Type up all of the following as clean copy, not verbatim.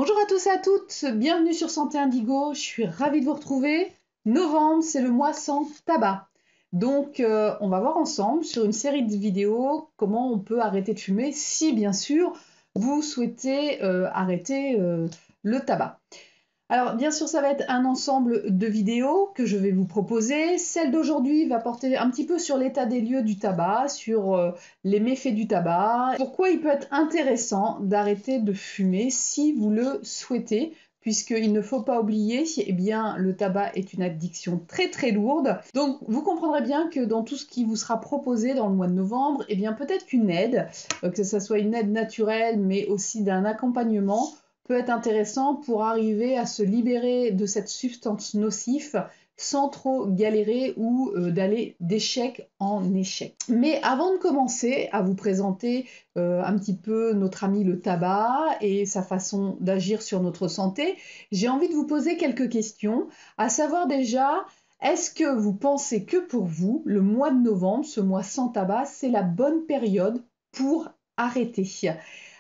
Bonjour à tous et à toutes, bienvenue sur Santé Indigo, je suis ravie de vous retrouver. Novembre, c'est le mois sans tabac. Donc, on va voir ensemble sur une série de vidéos comment on peut arrêter de fumer si, bien sûr, vous souhaitez arrêter le tabac. Alors, bien sûr, ça va être un ensemble de vidéos que je vais vous proposer. Celle d'aujourd'hui va porter un petit peu sur l'état des lieux du tabac, sur les méfaits du tabac, pourquoi il peut être intéressant d'arrêter de fumer si vous le souhaitez, puisqu'il ne faut pas oublier, eh bien, le tabac est une addiction très très lourde. Donc, vous comprendrez bien que dans tout ce qui vous sera proposé dans le mois de novembre, eh bien, peut-être qu'une aide, que ce soit une aide naturelle, mais aussi d'un accompagnement, peut être intéressant pour arriver à se libérer de cette substance nocive sans trop galérer ou d'aller d'échec en échec. Mais avant de commencer à vous présenter un petit peu notre ami le tabac et sa façon d'agir sur notre santé, j'ai envie de vous poser quelques questions, à savoir déjà, est-ce que vous pensez que pour vous, le mois de novembre, ce mois sans tabac, c'est la bonne période pour arrêter ?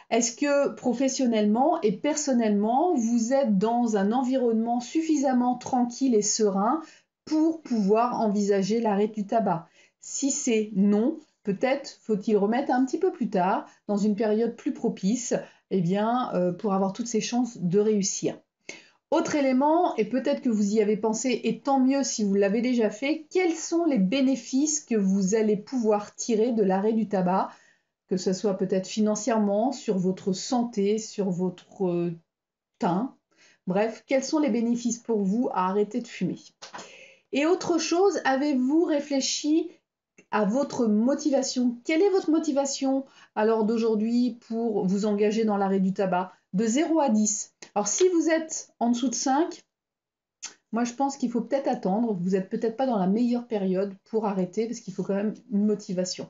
Est-ce que professionnellement et personnellement, vous êtes dans un environnement suffisamment tranquille et serein pour pouvoir envisager l'arrêt du tabac? Si c'est non, peut-être faut-il remettre un petit peu plus tard, dans une période plus propice, eh bien, pour avoir toutes ses chances de réussir. Autre élément, et peut-être que vous y avez pensé, et tant mieux si vous l'avez déjà fait, quels sont les bénéfices que vous allez pouvoir tirer de l'arrêt du tabac ? Que ce soit peut-être financièrement, sur votre santé, sur votre teint. Bref, quels sont les bénéfices pour vous à arrêter de fumer? Et autre chose, avez-vous réfléchi à votre motivation? Quelle est votre motivation à l'heure d'aujourd'hui pour vous engager dans l'arrêt du tabac? De 0 à 10. Alors si vous êtes en dessous de 5, moi je pense qu'il faut peut-être attendre. Vous n'êtes peut-être pas dans la meilleure période pour arrêter parce qu'il faut quand même une motivation.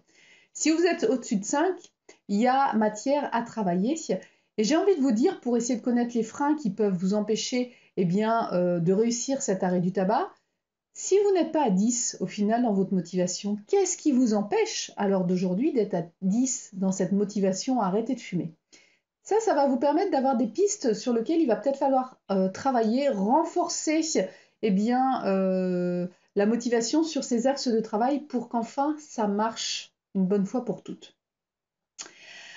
Si vous êtes au-dessus de 5, il y a matière à travailler. Et j'ai envie de vous dire, pour essayer de connaître les freins qui peuvent vous empêcher de réussir cet arrêt du tabac, si vous n'êtes pas à 10 au final dans votre motivation, qu'est-ce qui vous empêche à l'heure d'aujourd'hui d'être à 10 dans cette motivation à arrêter de fumer? Ça va vous permettre d'avoir des pistes sur lesquelles il va peut-être falloir travailler, renforcer la motivation sur ces axes de travail pour qu'enfin ça marche une bonne fois pour toutes.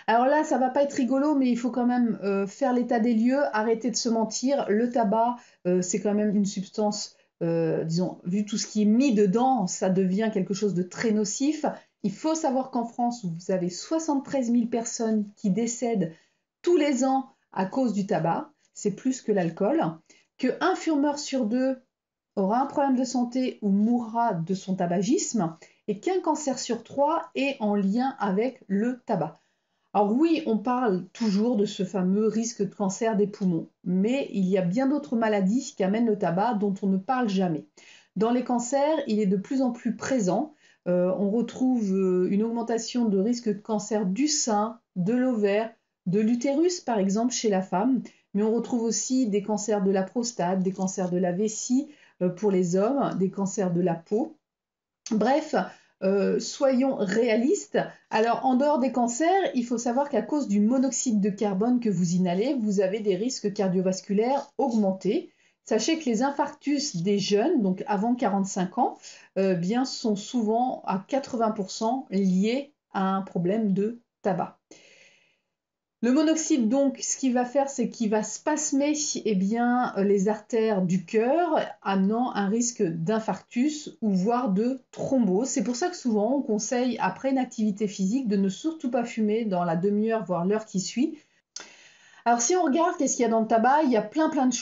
Alors là, ça va pas être rigolo, mais il faut quand même faire l'état des lieux, arrêter de se mentir. Le tabac, c'est quand même une substance, disons, vu tout ce qui est mis dedans, ça devient quelque chose de très nocif. Il faut savoir qu'en France, vous avez 73 000 personnes qui décèdent tous les ans à cause du tabac. C'est plus que l'alcool. Qu'un fumeur sur deux aura un problème de santé ou mourra de son tabagisme et qu'un cancer sur 3 est en lien avec le tabac. Alors oui, on parle toujours de ce fameux risque de cancer des poumons, mais il y a bien d'autres maladies qu'amène le tabac dont on ne parle jamais. Dans les cancers, il est de plus en plus présent. On retrouve une augmentation de risque de cancer du sein, de l'ovaire, de l'utérus par exemple chez la femme, mais on retrouve aussi des cancers de la prostate, des cancers de la vessie pour les hommes, des cancers de la peau. Bref, soyons réalistes. Alors, en dehors des cancers, il faut savoir qu'à cause du monoxyde de carbone que vous inhalez, vous avez des risques cardiovasculaires augmentés. Sachez que les infarctus des jeunes, donc avant 45 ans, sont souvent à 80% liés à un problème de tabac. Le monoxyde, donc, ce qu'il va faire, c'est qu'il va spasmer les artères du cœur, amenant un risque d'infarctus ou voire de thrombose. C'est pour ça que souvent, on conseille, après une activité physique, de ne surtout pas fumer dans la demi-heure, voire l'heure qui suit. Alors, si on regarde qu'est-ce qu'il y a dans le tabac, il y a plein de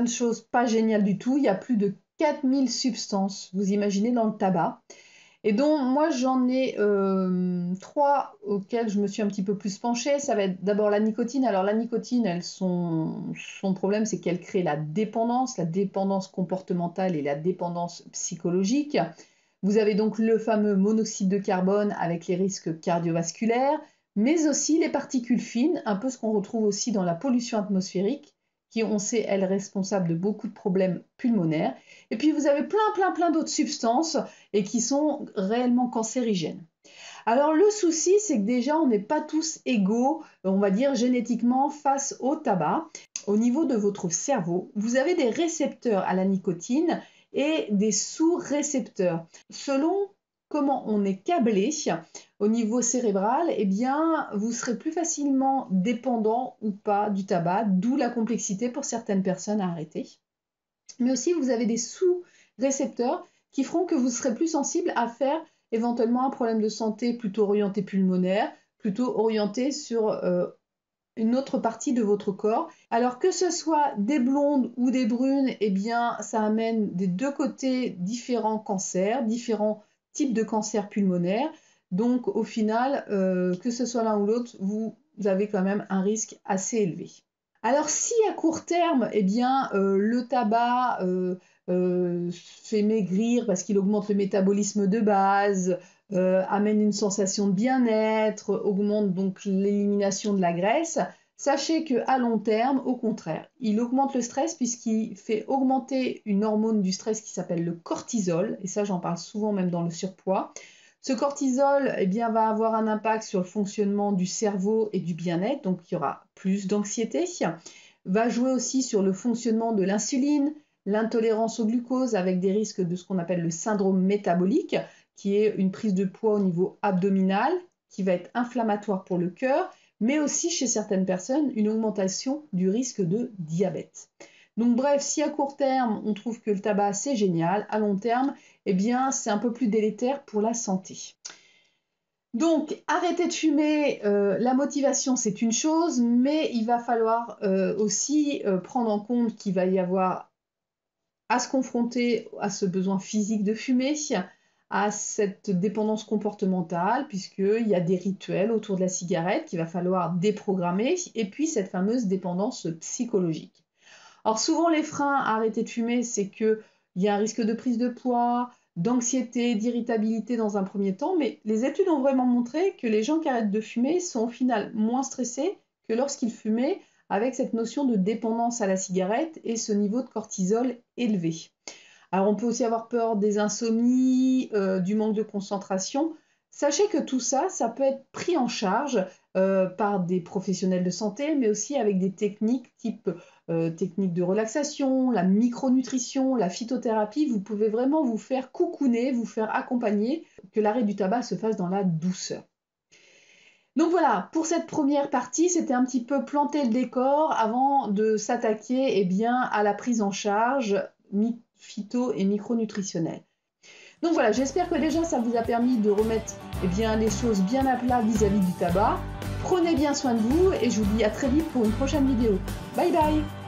choses pas géniales du tout. Il y a plus de 4000 substances, vous imaginez, dans le tabac. Et donc, moi, j'en ai 3 auxquelles je me suis un petit peu plus penchée. Ça va être d'abord la nicotine. Alors, la nicotine, son problème, c'est qu'elle crée la dépendance comportementale et la dépendance psychologique. Vous avez donc le fameux monoxyde de carbone avec les risques cardiovasculaires, mais aussi les particules fines, un peu ce qu'on retrouve aussi dans la pollution atmosphérique, qui, on sait, elle est responsable de beaucoup de problèmes pulmonaires. Et puis vous avez plein d'autres substances et qui sont réellement cancérigènes. Alors le souci, c'est que déjà, on n'est pas tous égaux, on va dire, génétiquement face au tabac. au niveau de votre cerveau, vous avez des récepteurs à la nicotine et des sous-récepteurs. Selon comment on est câblé au niveau cérébral, eh bien, vous serez plus facilement dépendant ou pas du tabac, d'où la complexité pour certaines personnes à arrêter. Mais aussi, vous avez des sous-récepteurs qui feront que vous serez plus sensible à faire éventuellement un problème de santé plutôt orienté pulmonaire, plutôt orienté sur une autre partie de votre corps. Alors que ce soit des blondes ou des brunes, eh bien, ça amène des deux côtés différents cancers, différents types de cancers pulmonaires. Donc, au final, que ce soit l'un ou l'autre, vous avez quand même un risque assez élevé. Alors, si à court terme, eh bien, le tabac fait maigrir parce qu'il augmente le métabolisme de base, amène une sensation de bien-être, augmente donc l'élimination de la graisse, sachez qu'à long terme, au contraire, il augmente le stress puisqu'il fait augmenter une hormone du stress qui s'appelle le cortisol, et ça j'en parle souvent même dans le surpoids. Ce cortisol eh bien, va avoir un impact sur le fonctionnement du cerveau et du bien-être, donc il y aura plus d'anxiété, va jouer aussi sur le fonctionnement de l'insuline, l'intolérance au glucose avec des risques de ce qu'on appelle le syndrome métabolique, qui est une prise de poids au niveau abdominal, qui va être inflammatoire pour le cœur, mais aussi chez certaines personnes, une augmentation du risque de diabète. Donc bref, si à court terme, on trouve que le tabac c'est génial, à long terme, eh bien c'est un peu plus délétère pour la santé. Donc arrêter de fumer, la motivation c'est une chose, mais il va falloir aussi prendre en compte qu'il va y avoir à se confronter à ce besoin physique de fumer, à cette dépendance comportementale, puisqu'il y a des rituels autour de la cigarette qu'il va falloir déprogrammer, et puis cette fameuse dépendance psychologique. Alors souvent les freins à arrêter de fumer, c'est qu'il y a un risque de prise de poids, d'anxiété, d'irritabilité dans un premier temps, mais les études ont vraiment montré que les gens qui arrêtent de fumer sont au final moins stressés que lorsqu'ils fumaient avec cette notion de dépendance à la cigarette et ce niveau de cortisol élevé. Alors on peut aussi avoir peur des insomnies, du manque de concentration. Sachez que tout ça, ça peut être pris en charge par des professionnels de santé, mais aussi avec des techniques type technique de relaxation, la micronutrition, la phytothérapie. Vous pouvez vraiment vous faire coucouner, vous faire accompagner, que l'arrêt du tabac se fasse dans la douceur. Donc voilà, pour cette première partie, c'était un petit peu planter le décor avant de s'attaquer eh bien, à la prise en charge phyto et micronutritionnelle. Donc voilà, j'espère que déjà ça vous a permis de remettre eh bien, les choses bien à plat vis-à-vis du tabac. Prenez bien soin de vous et je vous dis à très vite pour une prochaine vidéo. Bye bye!